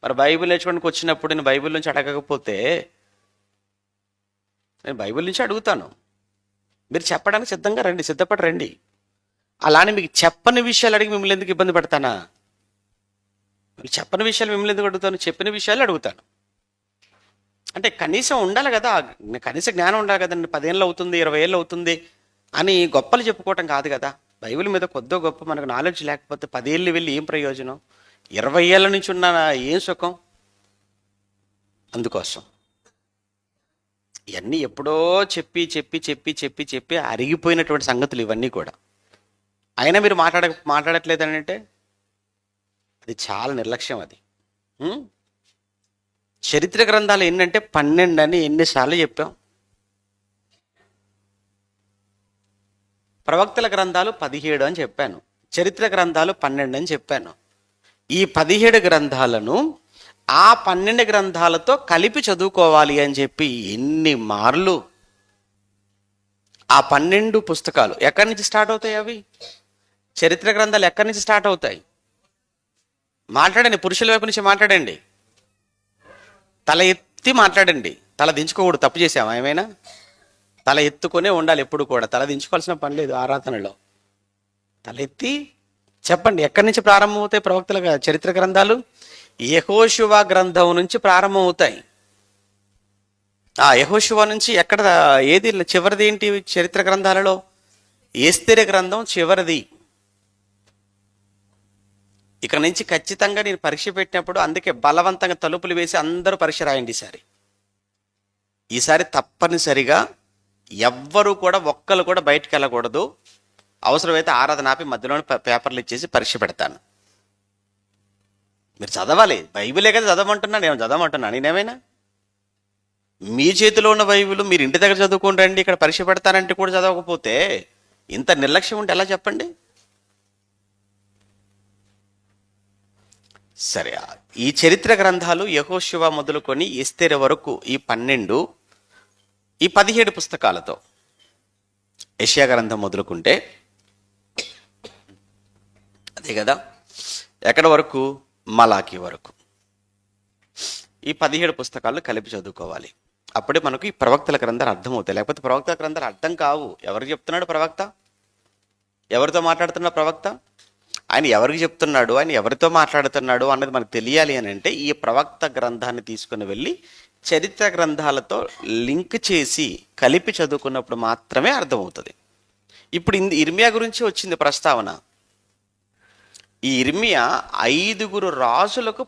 మరి బైబిల్ నేర్చుకోవడానికి వచ్చినప్పుడు నేను బైబిల్ నుంచి అడగకపోతే నేను బైబిల్ నుంచి అడుగుతాను. మీరు చెప్పడానికి సిద్ధంగా రండి, సిద్ధపడి రండి. అలానే మీకు చెప్పని విషయాలు అడిగి మిమ్మల్ని ఎందుకు ఇబ్బంది పడతానా? మీకు చెప్పని విషయాలు మిమ్మల్ని ఎందుకు అడుగుతాను? చెప్పిన విషయాలు అడుగుతాను. అంటే కనీసం ఉండాలి కదా, కనీస జ్ఞానం ఉండాలి కదండి. 10 ఏళ్ళు అవుతుంది, 20 ఏళ్ళు అవుతుంది అని గొప్పలు చెప్పుకోవటం కాదు కదా. బైబిల్ మీద కొద్దో గొప్ప మనకు నాలెడ్జ్ లేకపోతే 10 ఏళ్ళు వెళ్ళి ఏం ప్రయోజనం? 20 ఏళ్ళ నుంచి ఉన్న ఏం సుఖం? అందుకోసం ఇవన్నీ ఎప్పుడో చెప్పి చెప్పి చెప్పి చెప్పి చెప్పి అరిగిపోయినటువంటి సంగతులు ఇవన్నీ కూడా. అయినా మీరు మాట్లాడట్లేదని అంటే అది చాలా నిర్లక్ష్యం. అది చరిత్ర గ్రంథాలు ఏంటంటే 12 అని ఎన్నిసార్లు చెప్పాం. ప్రవక్తల గ్రంథాలు 17 అని చెప్పాను. చరిత్ర గ్రంథాలు 12 అని చెప్పాను. ఈ 17 గ్రంథాలను ఆ 12 గ్రంథాలతో కలిపి చదువుకోవాలి అని చెప్పి ఎన్ని మార్లు. ఆ 12 పుస్తకాలు ఎక్కడి నుంచి స్టార్ట్ అవుతాయి? అవి చరిత్ర గ్రంథాలు ఎక్కడి నుంచి స్టార్ట్ అవుతాయి? మాట్లాడండి, పురుషుల వైపు నుంచి మాట్లాడండి, తల ఎత్తి మాట్లాడండి. తల దించుకోకూడదు. తప్పు చేసామా ఏమైనా? తల ఎత్తుకొనే ఉండాలి ఎప్పుడు కూడా. తల దించుకోవాల్సిన పని లేదు ఆరాధనలో. తల ఎత్తి చెప్పండి, ఎక్కడి నుంచి ప్రారంభమవుతాయి ప్రవక్తల చరిత్ర గ్రంథాలు? యెహోషువ గ్రంథం నుంచి ప్రారంభమవుతాయి. ఆ యెహోషువ నుంచి ఎక్కడ, ఏది చివరిది ఏంటి చరిత్ర గ్రంథాలలో? ఎస్తేరు గ్రంథం చివరిది. ఇక నుంచి ఖచ్చితంగా నేను పరీక్ష పెట్టినప్పుడు అందుకే బలవంతంగా తలుపులు వేసి అందరూ పరీక్ష రాయండి. ఈసారి తప్పనిసరిగా ఎవ్వరూ కూడా ఒక్కరు కూడా బయటకు వెళ్ళకూడదు. అవసరమైతే ఆరాధన ఆపి మధ్యలోనే పేపర్లు ఇచ్చేసి పరీక్ష పెడతాను. మీరు చదవాలి. బైబిలే కదా చదవమంటున్నాను, నేను చదవమంటున్నాను. నేనేమైనా మీ చేతిలో ఉన్న బైబిల్ మీరు ఇంటి దగ్గర చదువుకుని రండి, ఇక్కడ పరీక్ష పెడతానంటే కూడా చదవకపోతే ఇంత నిర్లక్ష్యం ఉంటే ఎలా చెప్పండి? సరే, ఈ చరిత్ర గ్రంథాలు యెహోషువ మొదలుకొని ఎస్తేరు వరకు ఈ 12, ఈ 17 పుస్తకాలతో యెషయా గ్రంథం మొదలుకుంటే అదే కదా, ఎక్కడ వరకు? మలాకి వరకు. ఈ 17 పుస్తకాలు కలిపి చదువుకోవాలి. అప్పుడే మనకు ఈ ప్రవక్తల గ్రంథాలు అర్థమవుతాయి. లేకపోతే ప్రవక్తల గ్రంథాలు అర్థం కావు. ఎవరికి చెప్తున్నాడు ప్రవక్త? ఎవరితో మాట్లాడుతున్నాడు ప్రవక్త? ఆయన ఎవరికి చెప్తున్నాడు, ఆయన ఎవరితో మాట్లాడుతున్నాడు అన్నది మనకు తెలియాలి అని అంటే ఈ ప్రవక్త గ్రంథాన్ని తీసుకుని వెళ్ళి చరిత్ర గ్రంథాలతో లింక్ చేసి కలిపి చదువుకున్నప్పుడు మాత్రమే అర్థమవుతుంది. ఇప్పుడు ఇర్మియా గురించి వచ్చింది ప్రస్తావన. ఈ ఇర్మియా 5 రాజులకు